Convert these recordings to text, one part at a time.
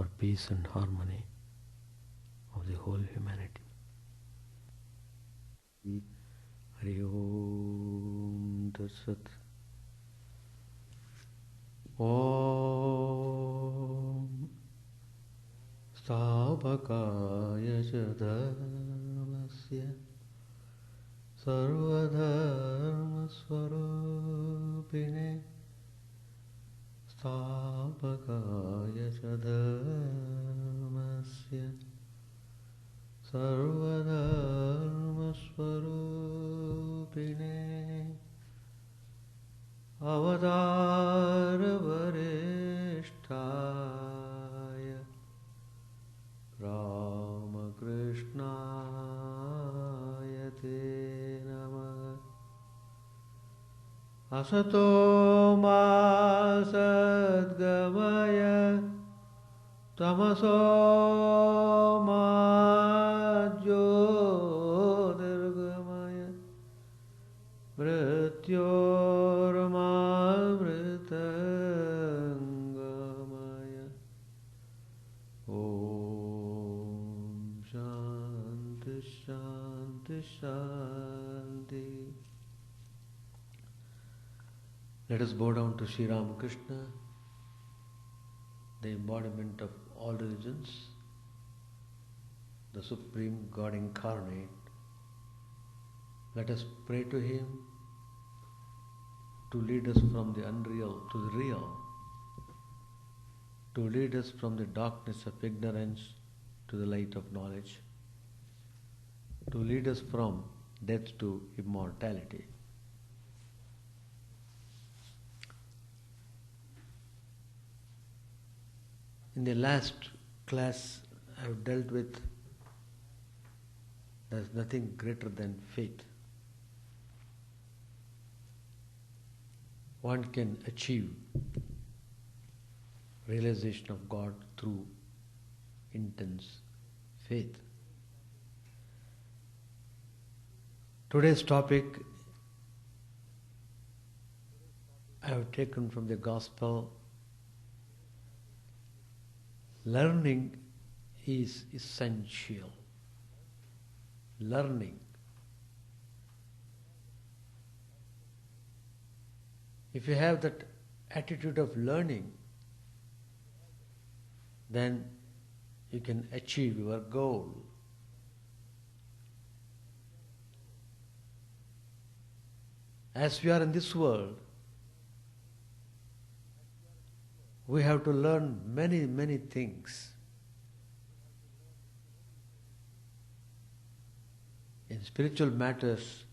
for peace and harmony of the whole humanity. Hari Om Tat Sat. Om Sthapakaya Dharmasya Sarvadharma Swarupine Sthapakaya Dharmasya Sarvadharma Swarupine Avadara Varishtaya Ramakrishna Te Namah Asato Ma Sadgamaya Tamaso Ma Jyotirgamaya Mrityorma Mritangamaya Om Shanti Shanti Shanti. Let us bow down to Sri Ramakrishna, the embodiment of all religions, the Supreme God incarnate. Let us pray to Him to lead us from the unreal to the real, to lead us from the darkness of ignorance to the light of knowledge, to lead us from death to immortality. In the last class, I have dealt with there is nothing greater than faith. One can achieve realization of God through intense faith. Today's topic I have taken from the Gospel. Learning is essential. Learning. If you have that attitude of learning, then you can achieve your goal. As we are in this world, we have to learn many, many things. In spiritual matters,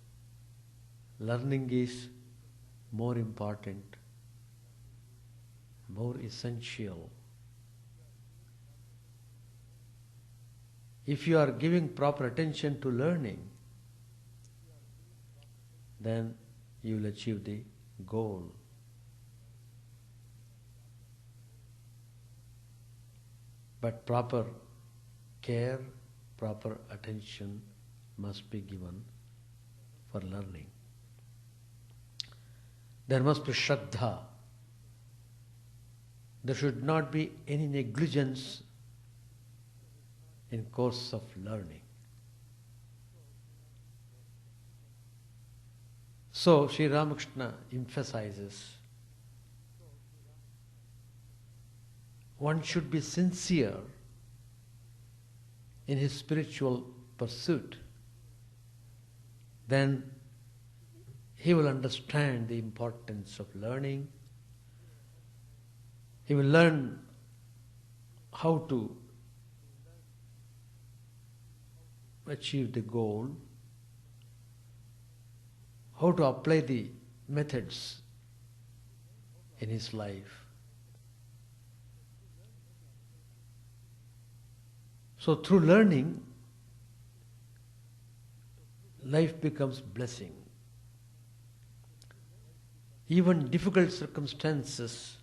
learning is more important, more essential. If you are giving proper attention to learning, then you will achieve the goal. But proper care, proper attention must be given for learning. There must be Shraddha. There should not be any negligence in course of learning. So Sri Ramakrishna emphasizes one should be sincere in his spiritual pursuit. Then he will understand the importance of learning. He will learn how to achieve the goal, how to apply the methods in his life. So through learning, life becomes blessing. Even difficult circumstances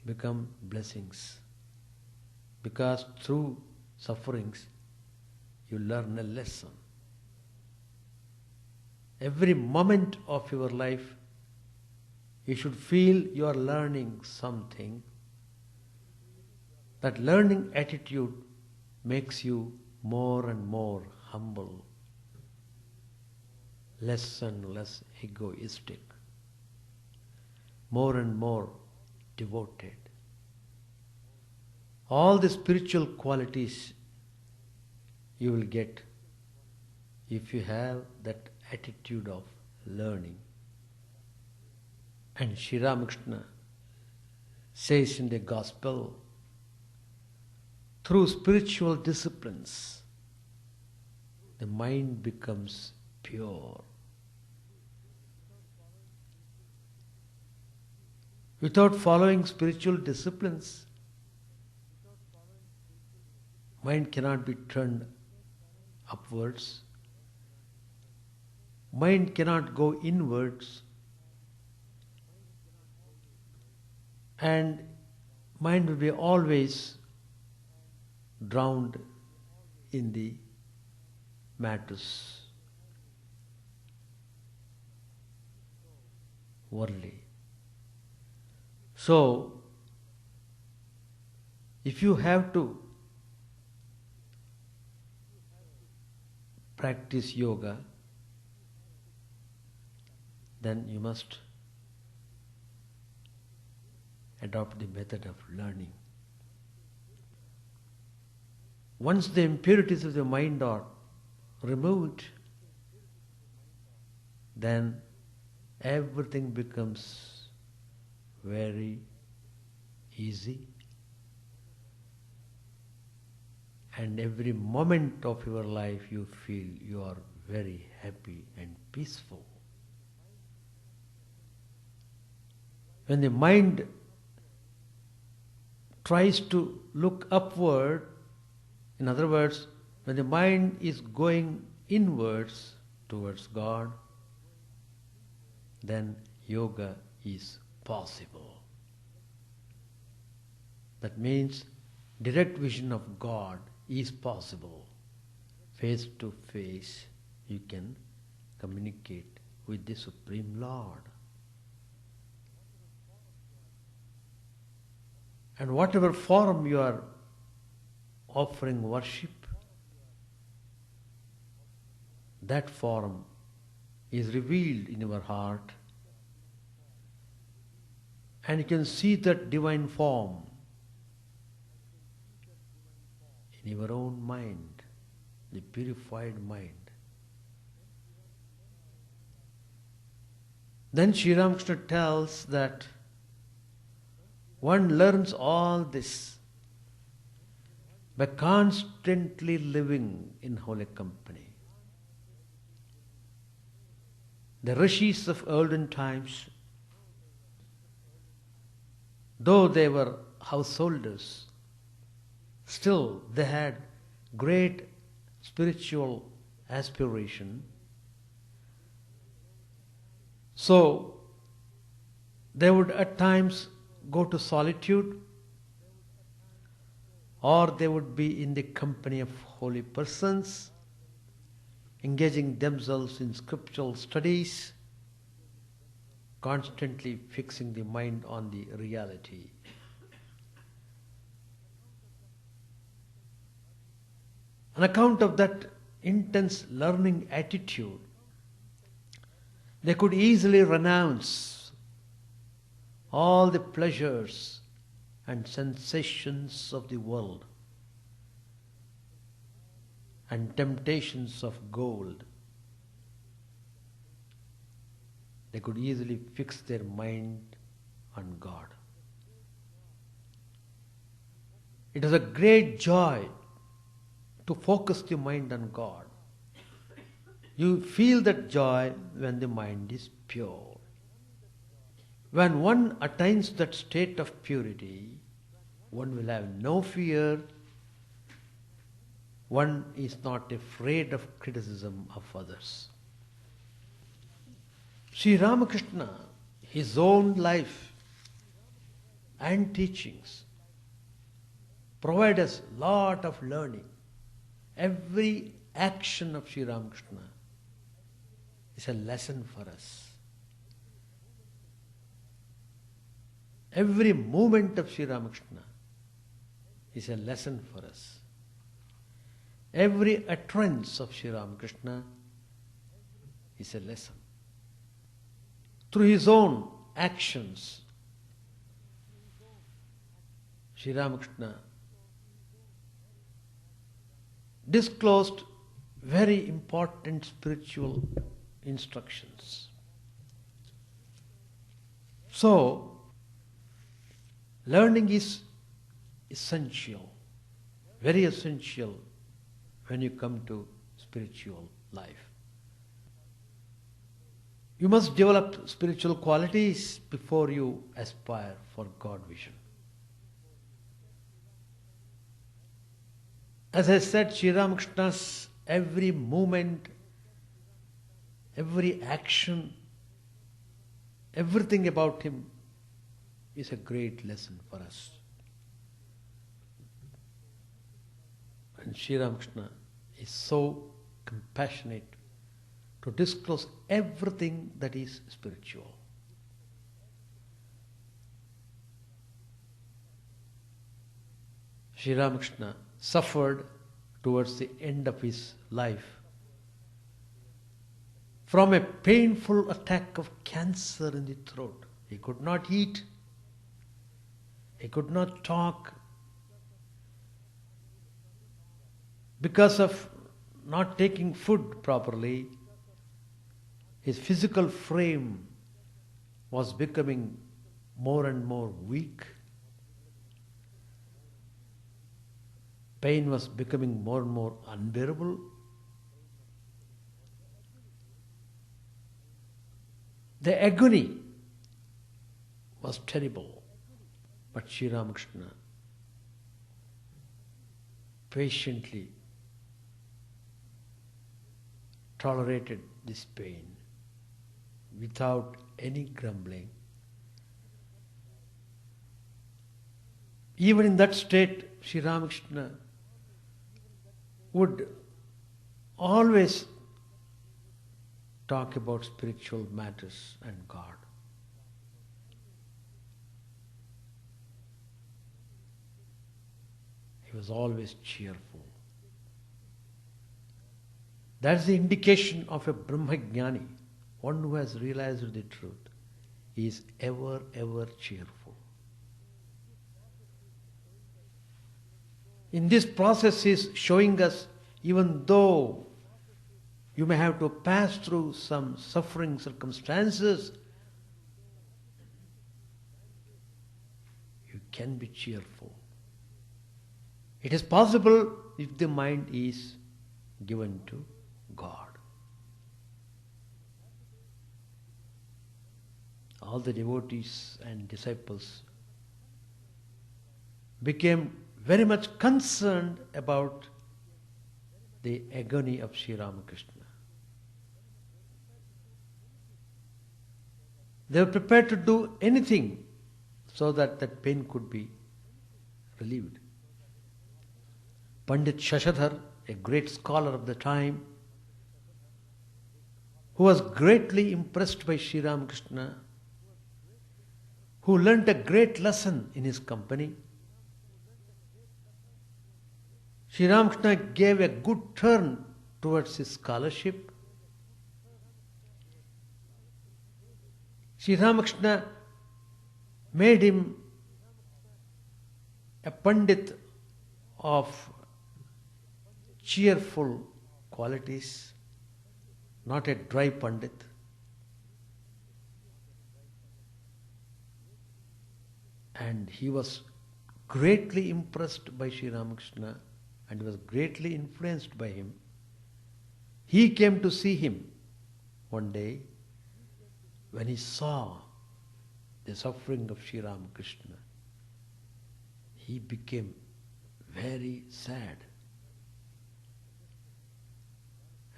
become blessings, because through sufferings you learn a lesson. Every moment of your life You should feel you are learning something. That learning attitude makes you more and more humble, less and less egoistic, more and more devoted. All the spiritual qualities you will get if you have that attitude of learning. And Sri Ramakrishna says in the Gospel, through spiritual disciplines, the mind becomes pure. Without following spiritual disciplines, mind cannot be turned upwards. Mind cannot go inwards. And mind will be always drowned in the matters worldly. So, if you have to practice yoga, then you must adopt the method of learning. Once the impurities of the mind are removed, then everything becomes very easy, and every moment of your life you feel you are very happy and peaceful. When the mind tries to look upward, in other words, when the mind is going inwards towards God, then yoga is possible. That means direct vision of God is possible. Face to face, you can communicate with the Supreme Lord. And whatever form you are offering worship, that form is revealed in your heart, and you can see that divine form in your own mind, the purified mind. Then Sri Ramakrishna tells that one learns all this by constantly living in holy company. The rishis of olden times, though they were householders, still they had great spiritual aspiration. So they would at times go to solitude, or they would be in the company of holy persons, engaging themselves in scriptural studies, constantly fixing the mind on the reality. On account of that intense learning attitude, they could easily renounce all the pleasures and sensations of the world and temptations of gold. They could easily fix their mind on God. It is a great joy to focus the mind on God. You feel that joy when the mind is pure. When one attains that state of purity, one will have no fear. One is not afraid of criticism of others. Sri Ramakrishna, his own life and teachings provide us lot of learning. Every action of Sri Ramakrishna is a lesson for us. Every movement of Sri Ramakrishna is a lesson for us. Every utterance of Sri Ramakrishna is a lesson. Through his own actions, Sri Ramakrishna disclosed very important spiritual instructions. So, learning is essential, very essential when you come to spiritual life. You must develop spiritual qualities before you aspire for God vision. As I said, Sri Ramakrishna's every movement, every action, everything about him is a great lesson for us. And Sri Ramakrishna is so compassionate to disclose everything that is spiritual. Sri Ramakrishna suffered towards the end of his life from a painful attack of cancer in the throat. He could not eat, he could not talk. Because of not taking food properly, his physical frame was becoming more and more weak. Pain was becoming more and more unbearable. The agony was terrible. But Sri Ramakrishna patiently tolerated this pain without any grumbling. Even in that state, Sri Ramakrishna would always talk about spiritual matters and God. He was always cheerful. That's the indication of a Brahmajnani, one who has realized the truth. He is ever, ever cheerful. In this process, he is showing us, even though you may have to pass through some suffering circumstances, you can be cheerful. It is possible if the mind is given to God. All the devotees and disciples became very much concerned about the agony of Sri Ramakrishna. They were prepared to do anything so that that pain could be relieved. Pandit Shashadhar, a great scholar of the time, who was greatly impressed by Sri Ramakrishna, who learnt a great lesson in his company. Sri Ramakrishna gave a good turn towards his scholarship. Sri Ramakrishna made him a Pandit of cheerful qualities, not a dry Pandit. And he was greatly impressed by Sri Ramakrishna and was greatly influenced by him. He came to see him one day when he saw the suffering of Sri Ramakrishna. He became very sad.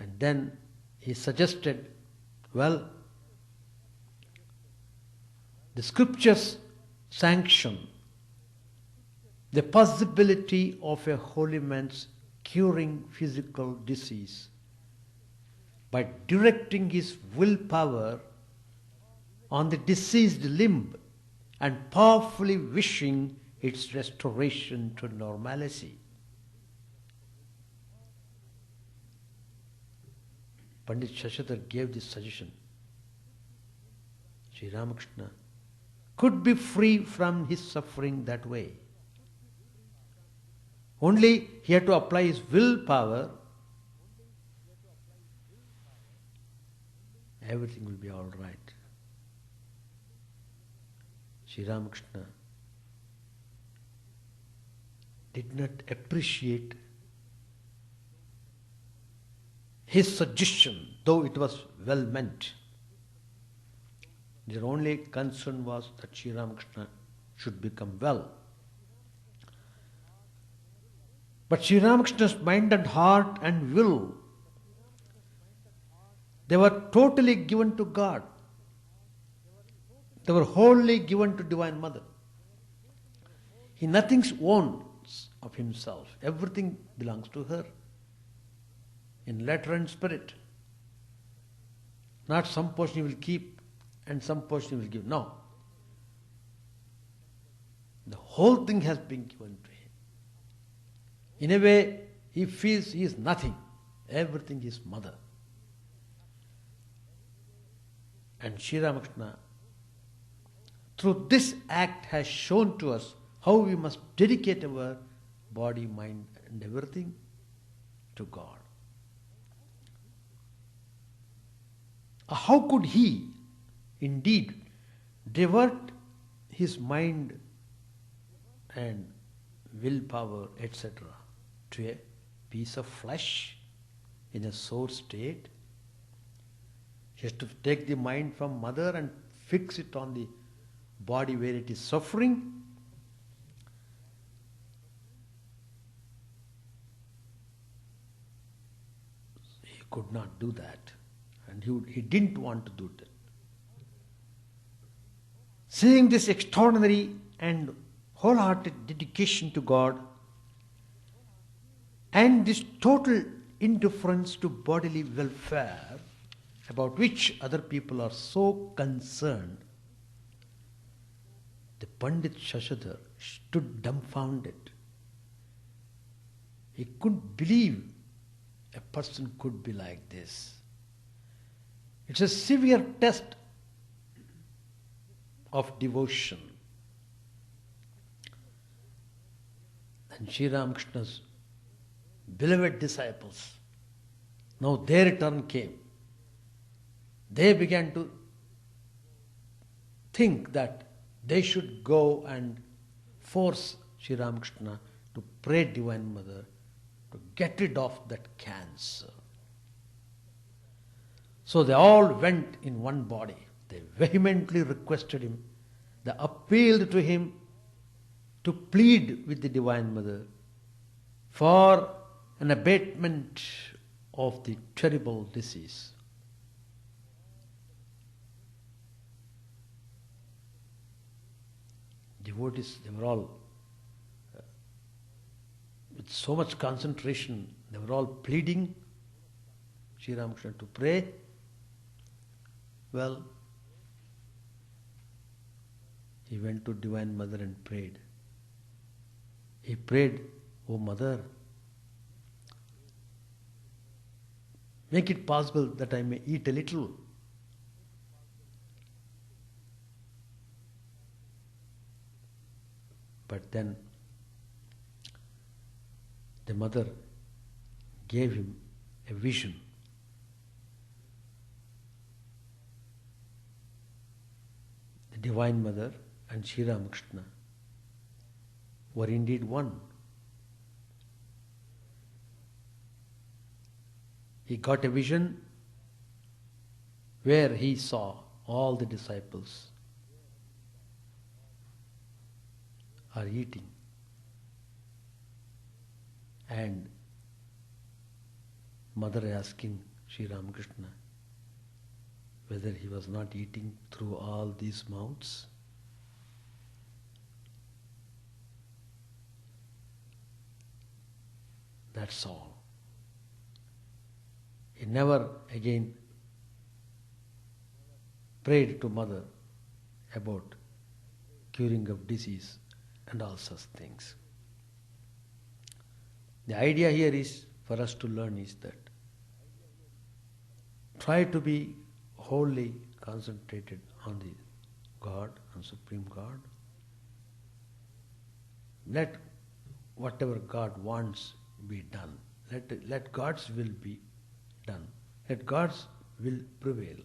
And then he suggested, well, the scriptures sanction the possibility of a holy man's curing physical disease by directing his willpower on the diseased limb and powerfully wishing its restoration to normalcy. Pandit Shashadhar gave this suggestion. Sri Ramakrishna could be free from his suffering that way. Only he had to apply his willpower. Everything will be all right. Sri Ramakrishna did not appreciate his suggestion, though it was well meant. Their only concern was that Sri Ramakrishna should become well. But Sri Ramakrishna's mind and heart and will, they were totally given to God. They were wholly given to Divine Mother. He nothing owns of himself. Everything belongs to her, in letter and spirit. Not some portion he will keep and some portion he will give. No. The whole thing has been given to him. In a way, he feels he is nothing. Everything is Mother. And Sri Ramakrishna, through this act, has shown to us how we must dedicate our body, mind, and everything to God. How could he indeed divert his mind and willpower, etc., to a piece of flesh in a sore state? He has to take the mind from Mother and fix it on the body where it is suffering. He could not do that. And he didn't want to do that. Seeing this extraordinary and wholehearted dedication to God and this total indifference to bodily welfare about which other people are so concerned, the Pandit Shashadhar stood dumbfounded. He couldn't believe a person could be like this. It's a severe test of devotion. And Sri Ramakrishna's beloved disciples, now their turn came. They began to think that they should go and force Sri Ramakrishna to pray Divine Mother to get rid of that cancer. So they all went in one body. They vehemently requested him, they appealed to him to plead with the Divine Mother for an abatement of the terrible disease. Devotees, they were all, with so much concentration, they were all pleading Sri Ramakrishna to pray. Well, he went to Divine Mother and prayed. He prayed, "O Mother, make it possible that I may eat a little." But then the mother gave him a vision. The Divine Mother and Sri Ramakrishna were indeed one. He got a vision where he saw all the disciples are eating, and Mother asking Sri Ramakrishna whether he was not eating through all these mouths. That's all. He never again prayed to Mother about curing of disease and all such things. The idea here is for us to learn is that try to be wholly concentrated on the God, on Supreme God. Let whatever God wants be done. Let God's will be done. Let God's will prevail.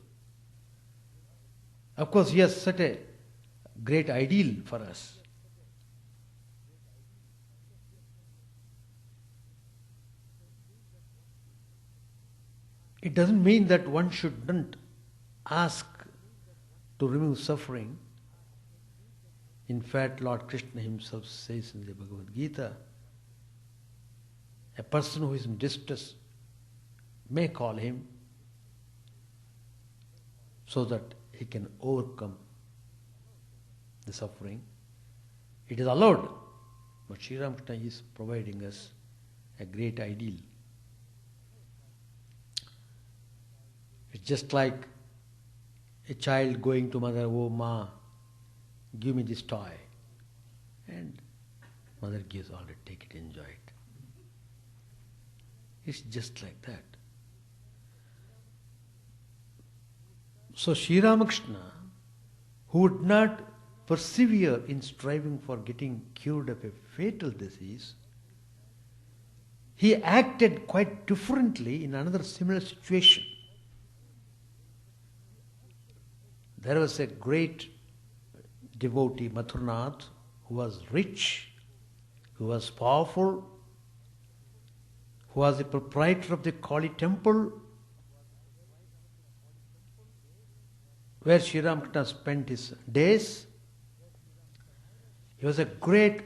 Of course, He has set a great ideal for us. It doesn't mean that one shouldn't ask to remove suffering. In fact, Lord Krishna Himself says in the Bhagavad Gita, a person who is in distress may call Him so that he can overcome the suffering. It is allowed, but Sri Ramakrishna is providing us a great ideal. It's just like a child going to mother, "Oh Ma, give me this toy." And mother gives, "All right, take it, enjoy it." It's just like that. So Sri Ramakrishna, who would not persevere in striving for getting cured of a fatal disease, he acted quite differently in another similar situation. There was a great devotee, Mathurnath, who was rich, who was powerful, who was the proprietor of the Kali temple, where Sri Ramakrishna spent his days. He was a great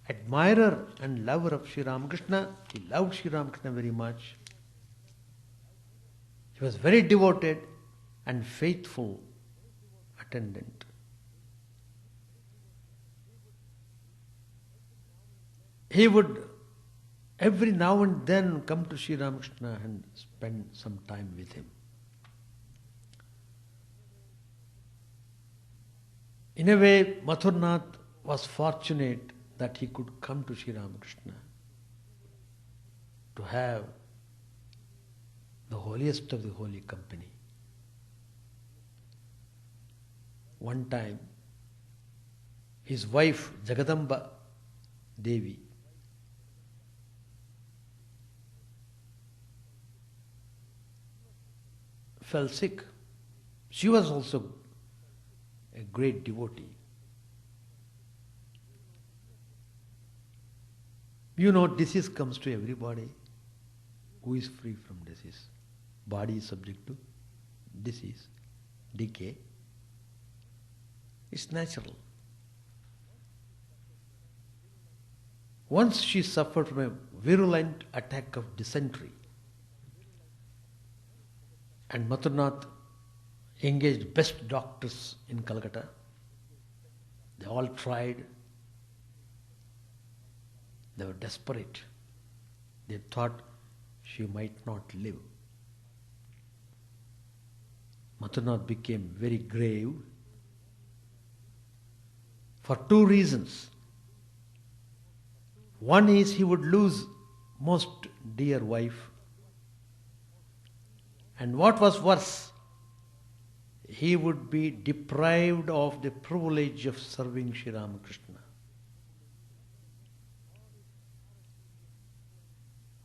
admirer and lover of Sri Ramakrishna. He loved Sri Ramakrishna very much. He was very devoted and faithful attendant. He would every now and then come to Sri Ramakrishna and spend some time with him. In a way, Mathurnath was fortunate that he could come to Sri Ramakrishna to have the holiest of the holy company. One time, his wife Jagadamba Devi fell sick. She was also a great devotee. You know, disease comes to everybody. Who is free from disease? Body is subject to disease, decay. It's natural. Once she suffered from a virulent attack of dysentery, and Mathurnath engaged best doctors in Calcutta. They all tried. They were desperate. They thought she might not live. Mathurnath became very grave for two reasons. One is he would lose most dear wife. And what was worse, he would be deprived of the privilege of serving Sri Ramakrishna.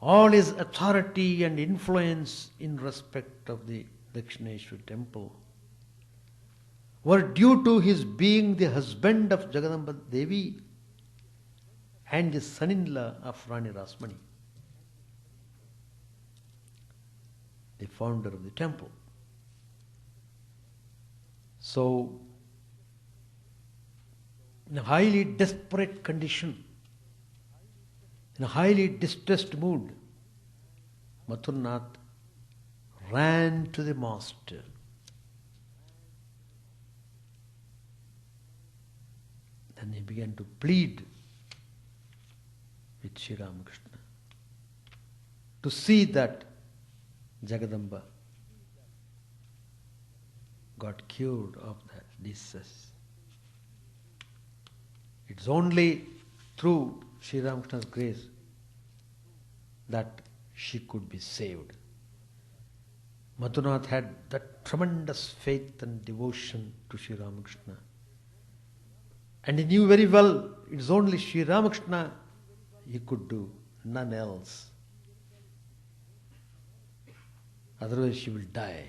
All his authority and influence in respect of the Dakshineshwar temple were due to his being the husband of Jagadamba Devi and the son-in-law of Rani Rasmani, the founder of the temple. So, in a highly desperate condition, in a highly distressed mood, Mathurnath ran to the master. Then he began to plead with Sri Ramakrishna to see that Jagadamba got cured of that disease. It's only through Sri Ramakrishna's grace that she could be saved. Madhunath had that tremendous faith and devotion to Sri Ramakrishna. And he knew very well it's only Sri Ramakrishna he could do, none else. Otherwise she will die.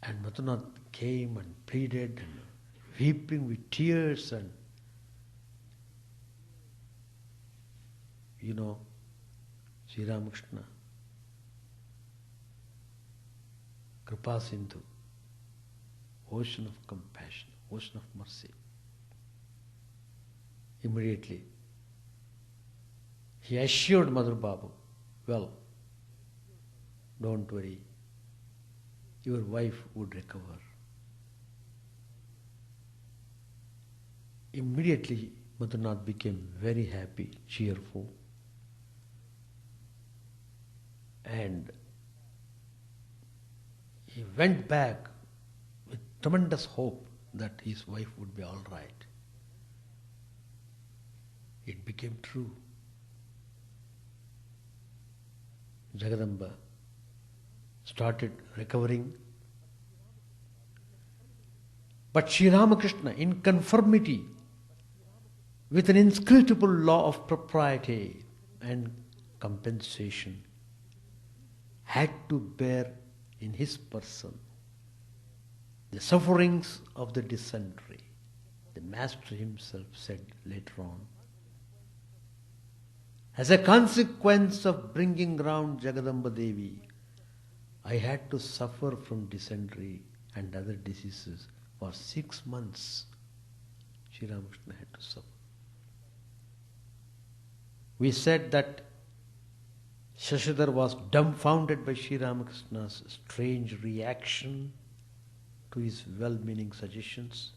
And Madhunath came and pleaded, and weeping with tears, and Sri Ramakrishna, Kripa Sindhu, ocean of compassion, ocean of mercy. Immediately, he assured Madhur Babu, well, don't worry, your wife would recover. Immediately, Madhunath became very happy, cheerful, and he went back with tremendous hope that his wife would be all right. It became true. Jagadamba started recovering. But Sri Ramakrishna, in conformity with an inscrutable law of propriety and compensation, had to bear in his person the sufferings of the dysentery. The Master himself said later on, as a consequence of bringing round Jagadamba Devi, I had to suffer from dysentery and other diseases for 6 months. Sri Ramakrishna had to suffer. We said that Shashidhar was dumbfounded by Sri Ramakrishna's strange reaction to his well-meaning suggestions.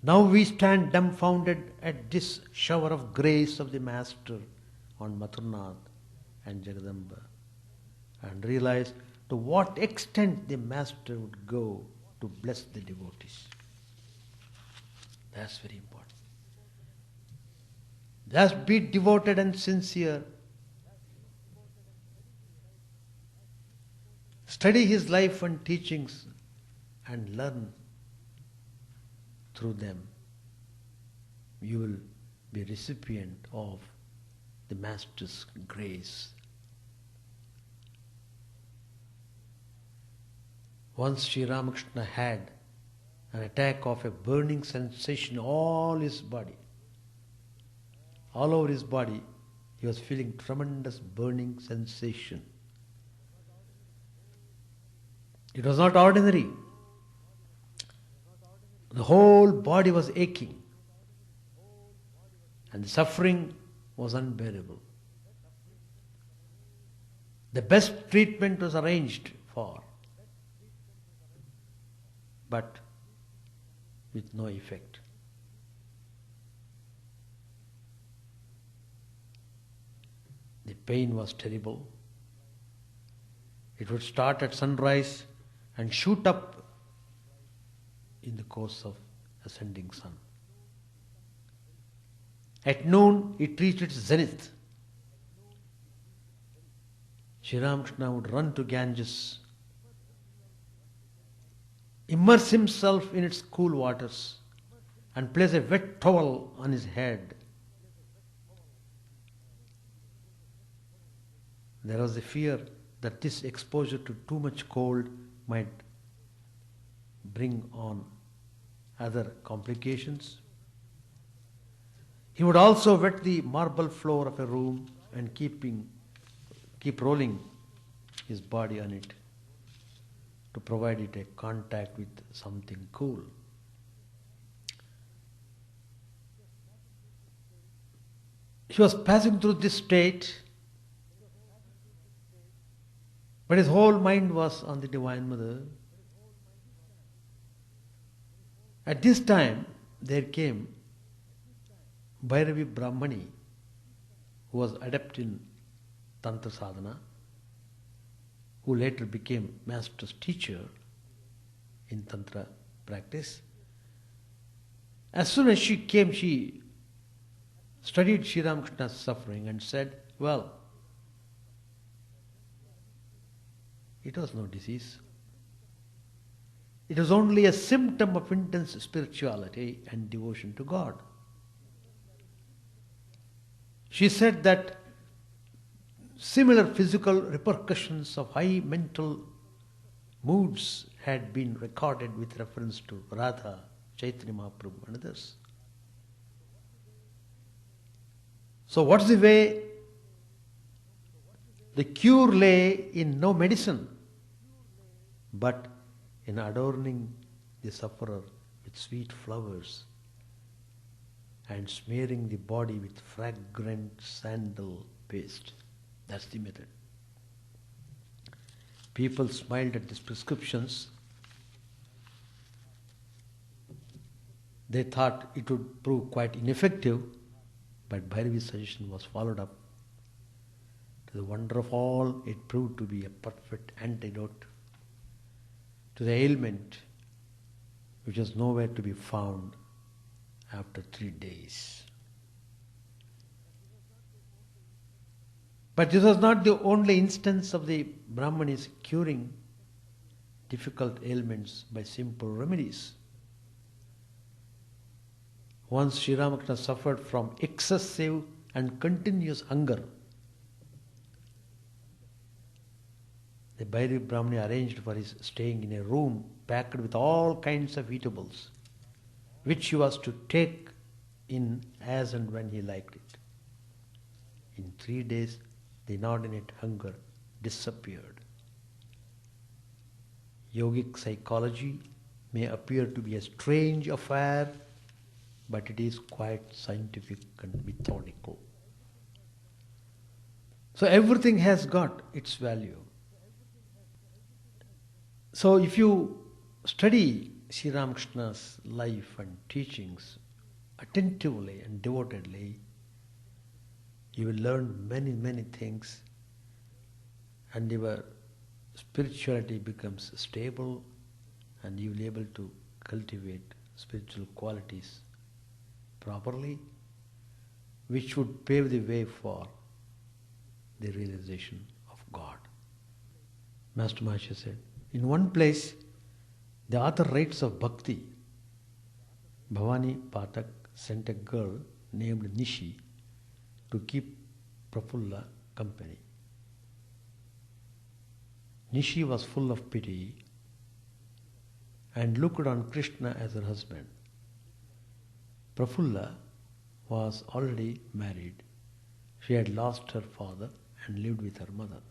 Now we stand dumbfounded at this shower of grace of the Master on Mathurnath and Jagadamba, and realize to what extent the Master would go to bless the devotees. That's very important. Just be devoted and sincere. Study his life and teachings and learn through them. You will be recipient of the Master's grace. Once Sri Ramakrishna had an attack of a burning sensation all over his body. He was feeling tremendous burning sensation. It was not ordinary. The whole body was aching, and the suffering was unbearable. The best treatment was arranged for, but with no effect. The pain was terrible. It would start at sunrise and shoot up in the course of ascending sun. At noon, it reached its zenith. Sri Ramakrishna would run to Ganges, immerse himself in its cool waters, and place a wet towel on his head. There was a fear that this exposure to too much cold might bring on other complications. He would also wet the marble floor of a room and keep rolling his body on it to provide it a contact with something cool. He was passing through this state, but his whole mind was on the Divine Mother. At this time, there came Bhairavi Brahmani, who was adept in Tantra Sadhana, who later became Master's teacher in Tantra practice. As soon as she came, she studied Sri Ramakrishna's suffering and said, well, it was no disease. It was only a symptom of intense spirituality and devotion to God. She said that similar physical repercussions of high mental moods had been recorded with reference to Radha, Chaitanya Mahaprabhu and others. So what's the way? The cure lay in no medicine, but in adorning the sufferer with sweet flowers and smearing the body with fragrant sandal paste. That's the method. People smiled at these prescriptions. They thought it would prove quite ineffective, but Bhairavi's suggestion was followed up. To the wonder of all, it proved to be a perfect antidote to the ailment which was nowhere to be found after 3 days. But this was not the only instance of the Brahmanis curing difficult ailments by simple remedies. Once Sri Ramakrishna suffered from excessive and continuous hunger. The Bhairavi Brahmani arranged for his staying in a room packed with all kinds of eatables, which he was to take in as and when he liked it. In 3 days, the inordinate hunger disappeared. Yogic psychology may appear to be a strange affair, but it is quite scientific and methodical. So everything has got its value. So if you study Sri Ramakrishna's life and teachings attentively and devotedly, you will learn many, many things, and your spirituality becomes stable, and you will be able to cultivate spiritual qualities properly, which would pave the way for the realization of God. Master Maharshi said, in one place, the author writes of bhakti. Bhavani Pathak sent a girl named Nishi to keep Prafulla company. Nishi was full of pity and looked on Krishna as her husband. Prafulla was already married. She had lost her father and lived with her mother.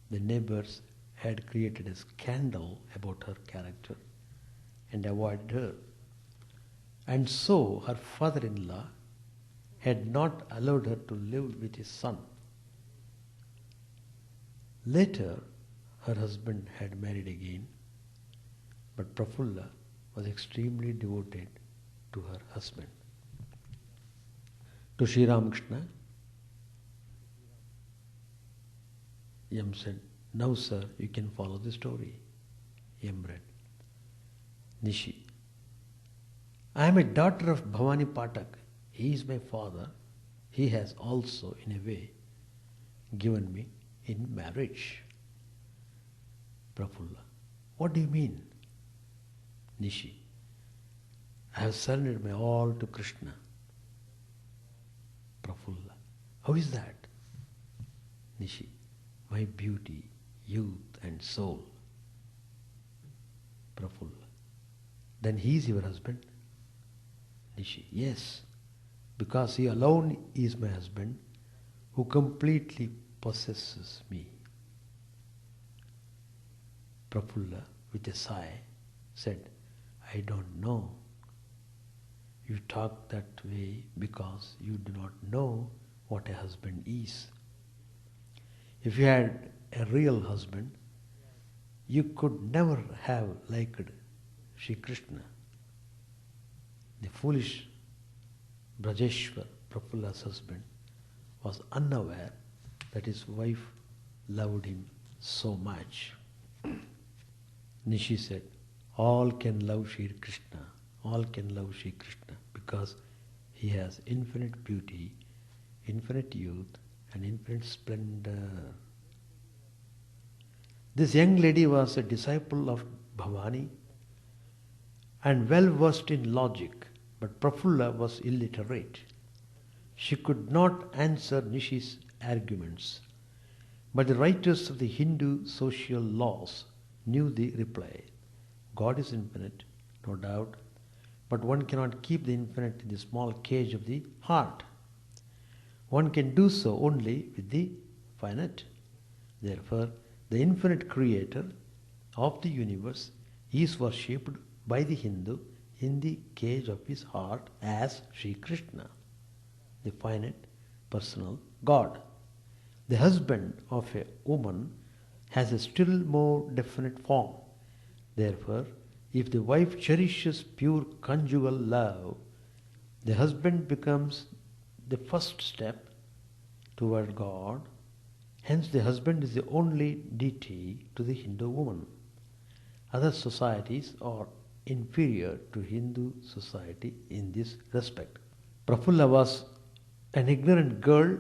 The neighbors had created a scandal about her character and avoided her. And so her father-in-law had not allowed her to live with his son. Later, her husband had married again, but Prafulla was extremely devoted to her husband. To Sri Ramakrishna, Yam said, now sir, you can follow the story. Yam read, Nishi, I am a daughter of Bhavani Pathak. He is my father. He has also, in a way, given me in marriage. Prafulla, what do you mean? Nishi, I have surrendered my all to Krishna. Prafulla, how is that? Nishi, my beauty, youth and soul. Prafulla, then he is your husband? Nishi, yes, because he alone is my husband who completely possesses me. Prafulla, with a sigh, said, I don't know. You talk that way because you do not know what a husband is. If you had a real husband, you could never have liked Shri Krishna. The foolish Brajeshwar, Prafulla's husband, was unaware that his wife loved him so much. Nishi said, all can love Shri Krishna, all can love Sri Krishna because he has infinite beauty, infinite youth, and infinite splendor. This young lady was a disciple of Bhavani and well versed in logic, but Prafulla was illiterate. She could not answer Nishi's arguments, but the writers of the Hindu social laws knew the reply. God is infinite, no doubt, but one cannot keep the infinite in the small cage of the heart. One can do so only with the finite. Therefore, the infinite creator of the universe is worshipped by the Hindu in the cage of his heart as Sri Krishna, the finite personal God. The husband of a woman has a still more definite form. Therefore, if the wife cherishes pure conjugal love, the husband becomes the first step toward God. Hence, the husband is the only deity to the Hindu woman. Other societies are inferior to Hindu society in this respect. Prafulla was an ignorant girl.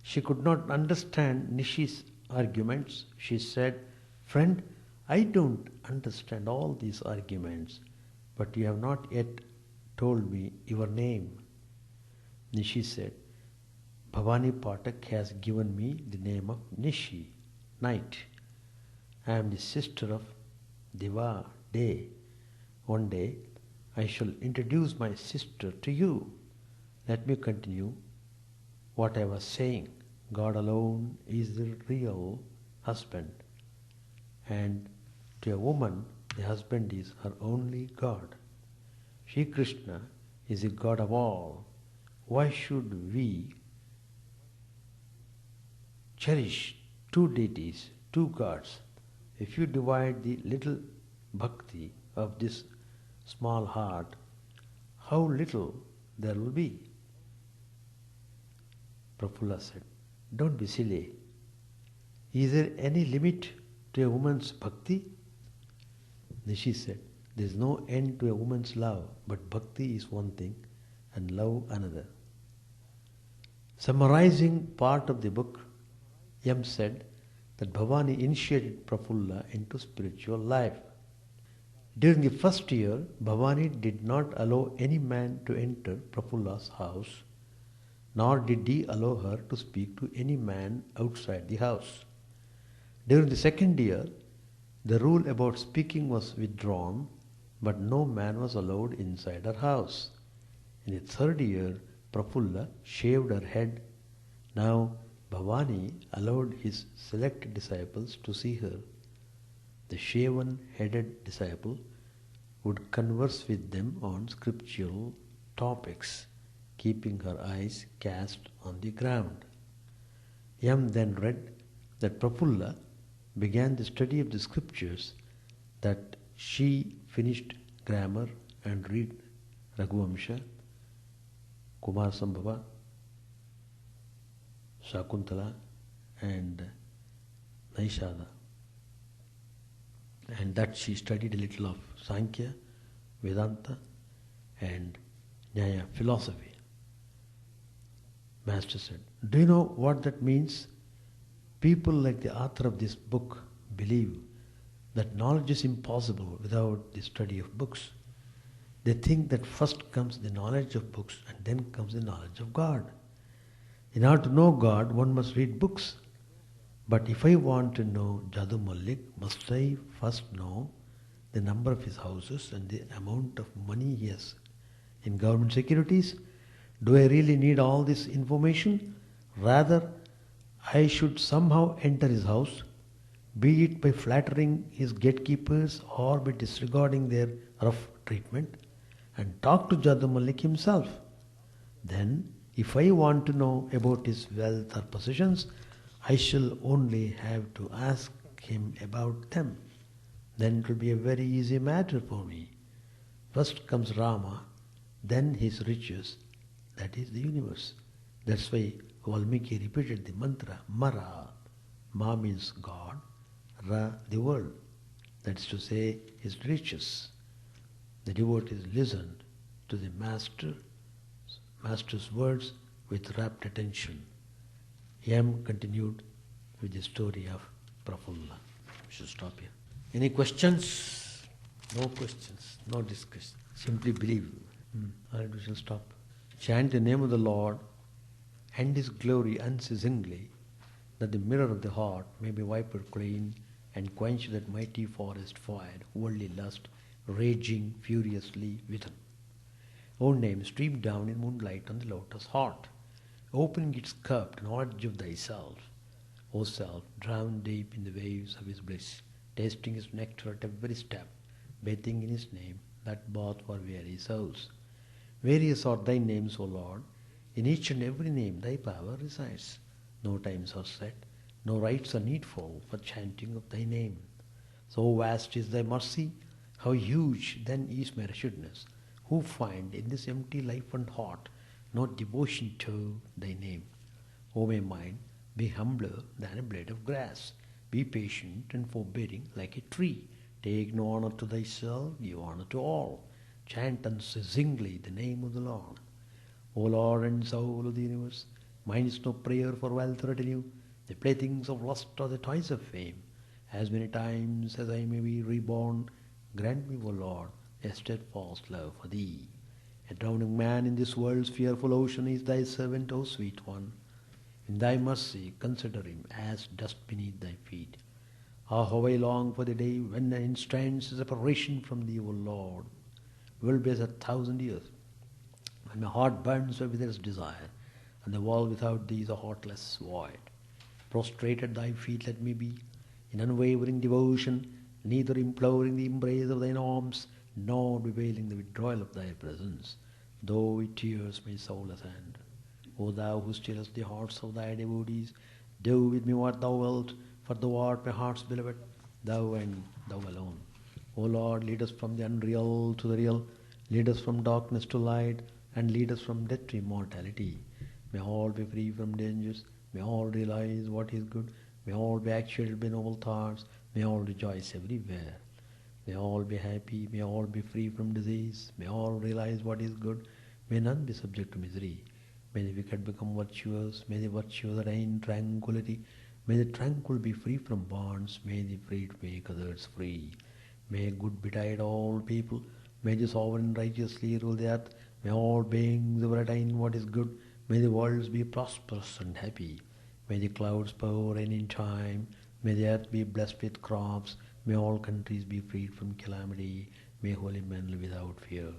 She could not understand Nishi's arguments. She said, "Friend, I don't understand all these arguments, but you have not yet told me your name." Nishi said, "Bhavani Patak has given me the name of Nishi, night. I am the sister of Diva, day. One day I shall introduce my sister to you. Let me continue what I was saying. God alone is the real husband, and to a woman the husband is her only God. Sri Krishna is the God of all. Why should we cherish two deities, two gods? If you divide the little bhakti of this small heart, how little there will be." Prafulla said, "Don't be silly. Is there any limit to a woman's bhakti?" Nishi said, "There is no end to a woman's love, but bhakti is one thing and love another." Summarizing part of the book, M said that Bhavani initiated Prafulla into spiritual life. During the first year, Bhavani did not allow any man to enter Prafulla's house, nor did he allow her to speak to any man outside the house. During the second year, the rule about speaking was withdrawn, but no man was allowed inside her house. In the third year, Prafulla shaved her head. Now Bhavani allowed his select disciples to see her. The shaven-headed disciple would converse with them on scriptural topics, keeping her eyes cast on the ground. Yam then read that Prafulla began the study of the scriptures, that she finished grammar and read Raghuvamsha, Kumar Sambhava, Shakuntala and Naishada, and that she studied a little of Sankhya, Vedanta and Nyaya philosophy. Master said, "Do you know what that means? People like the author of this book believe that knowledge is impossible without the study of books. They think that first comes the knowledge of books and then comes the knowledge of God. In order to know God, one must read books. But if I want to know Jadu Malik, must I first know the number of his houses and the amount of money he has in government securities? Do I really need all this information? Rather, I should somehow enter his house, be it by flattering his gatekeepers or by disregarding their rough treatment, and talk to Jadu Malik himself. Then, if I want to know about his wealth or possessions, I shall only have to ask him about them. Then it will be a very easy matter for me. First comes Rama, then his riches, that is the universe. That's why Valmiki repeated the mantra, Mara. Ma means God, Ra the world. That is to say, his riches. The devotees listened to the master's words with rapt attention. M continued with the story of Prafulla. We should stop here. Any questions? No questions, no discussion. Simply believe. All right, we shall stop. Chant the name of the Lord and His glory unceasingly, that the mirror of the heart may be wiped clean and quench that mighty forest fire, worldly lust, raging furiously within. O name, stream down in moonlight on the lotus heart, opening its cup to knowledge of thyself. O self, drowned deep in the waves of His bliss, tasting His nectar at every step, bathing in His name, that bath for weary souls. Various are thy names, O Lord. In each and every name thy power resides. No times are set, no rites are needful for chanting of thy name. So vast is thy mercy, how huge then is my wretchedness, who find in this empty life and heart no devotion to thy name. O my mind, be humbler than a blade of grass. Be patient and forbearing like a tree. Take no honor to thyself, give honor to all. Chant unceasingly the name of the Lord. O Lord and soul of the universe, mine is no prayer for wealth or retinue. The playthings of lust are the toys of fame. As many times as I may be reborn, grant me, O Lord, a steadfast love for thee. A drowning man in this world's fearful ocean is thy servant, O sweet one. In thy mercy consider him as dust beneath thy feet. Ah, how I long for the day when an instant's separation from thee, O Lord, will be as 1,000 years. When my heart burns with its desire, and the world without thee is a heartless void. Prostrate at thy feet let me be, in unwavering devotion, neither imploring the embrace of thine arms, nor bewailing the withdrawal of thy presence, though with tears my soul ascend. O thou who stillest the hearts of thy devotees, do with me what thou wilt, for thou art my heart's beloved, thou and thou alone. O Lord, lead us from the unreal to the real, lead us from darkness to light, and lead us from death to immortality. May all be free from dangers, may all realize what is good, may all be actuated by noble thoughts, may all rejoice everywhere. May all be happy, may all be free from disease, may all realize what is good, may none be subject to misery. May the wicked become virtuous, may the virtuous attain tranquility, may the tranquil be free from bonds, may the freed make others free. May good betide all people, may the sovereign righteously rule the earth, may all beings ever attain what is good, may the worlds be prosperous and happy, may the clouds pour rain in time, may the earth be blessed with crops, may all countries be freed from calamity, may holy men live without fear.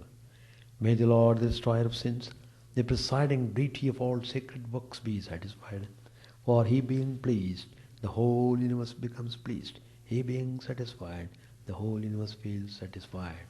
May the Lord, the destroyer of sins, the presiding deity of all sacred works, be satisfied. For He being pleased, the whole universe becomes pleased. He being satisfied, the whole universe feels satisfied.